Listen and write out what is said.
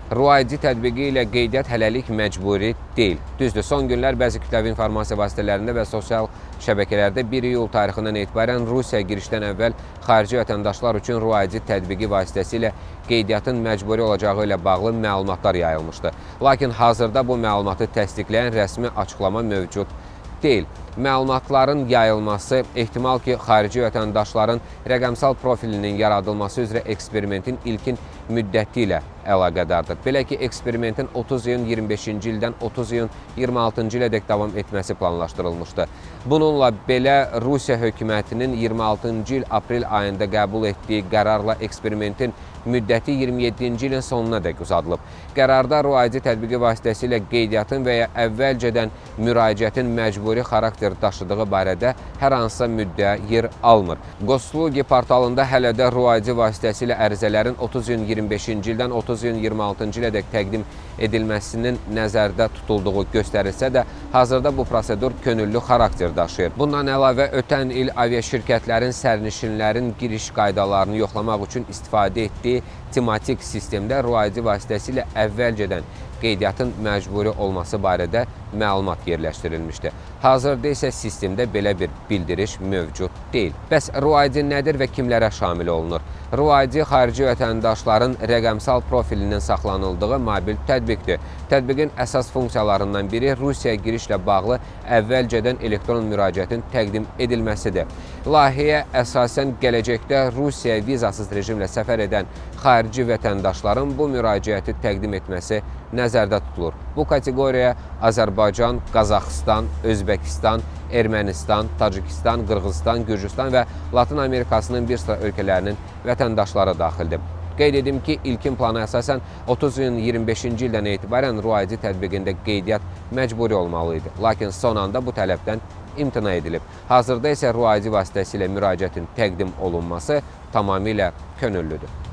RUID tətbiqi ilə qeydiyyat hələlik məcburi deyil. Düzdür, son günlər bəzi kütləvi informasiya vasitələrində və sosial şəbəkələrdə 1 iyul tarixindən etibarən Rusiya girişdən əvvəl xarici vətəndaşlar üçün RUID tətbiqi vasitəsilə qeydiyyatın məcburi olacağı ilə bağlı məlumatlar yayılmışdı. Lakin hazırda bu məlumatı təsdiqləyən rəsmi açıqlama mövcud deyil. Məlumatların yayılması ehtimal ki, xarici vətəndaşların rəqəmsal profilinin yaradılması üzrə eksperimentin ilkin müddəti ilə əlaqədardır. Belə ki, eksperimentin 30 iyun 25-ci ildən 30 iyun 26-cı ilədək davam etməsi planlaşdırılmışdı. Bununla belə Rusiya hökumətinin 26-cı il aprel ayında qəbul etdiyi qərarla eksperimentin müddəti 27-ci ilin sonuna dək uzadılıb. Qərarda RUID tətbiqi vasitəsilə qeydiyyatın və ya əvvəlcədən müraciətin məcburi xarakter daşıdığı barədə hər hansısa müddəa yer almır. Goslugi portalında hələ də RUID vasitəsilə ərizələrin 30 iyun 25-ci ildən 30 iyun 26-cı ilədək təqdim edilməsinin nəzərdə tutulduğu göstərilsə də, hazırda bu prosedur könüllü xarakter daşıyır. Bundan əlavə, ötən il aviaşirkətlərin sərnişinlərin giriş qaydalarını yoxlamaq üçün istifadə etdiyi tematik sistemdə RUID vasitəsilə əvvəlcədən qeydiyyatın məcburi olması barədə məlumat yerləşdirilmişdi. Hazırda isə sistemdə belə bir bildiriş mövcud deyil. Bəs RUID nədir və kimlərə şamil olunur? RUID xarici vətəndaşların rəqəmsal profilinin saxlanıldığı mobil tətbiqdir. Tətbiqin əsas funksiyalarından biri Rusiya girişlə bağlı əvvəlcədən elektron müraciətin təqdim edilməsidir. Layihəyə əsasən gələcəkdə Rusiya vizasız rejimlə səfər edən xarici vətəndaşların bu müraciəti təqdim etməsi nəzərdə tutulur. Bu kateqoriyaya Azərbaycan, Qazaxıstan, Özbəkistan, Ermənistan, Tacikistan, Qırğızistan, Gürcüstan və Latın Amerikasının bir sıra ölkələrinin vətəndaşları daxildir. Qeyd edim ki, ilkin plana əsasən 30 iyun 25-ci ildən etibarən RUID tətbiqində qeydiyyat məcburi olmalı idi. Lakin son anda bu tələbdən imtina edilib. Hazırda isə RUID vasitəsilə müraciətin təqdim olunması tamamilə könüllüdür.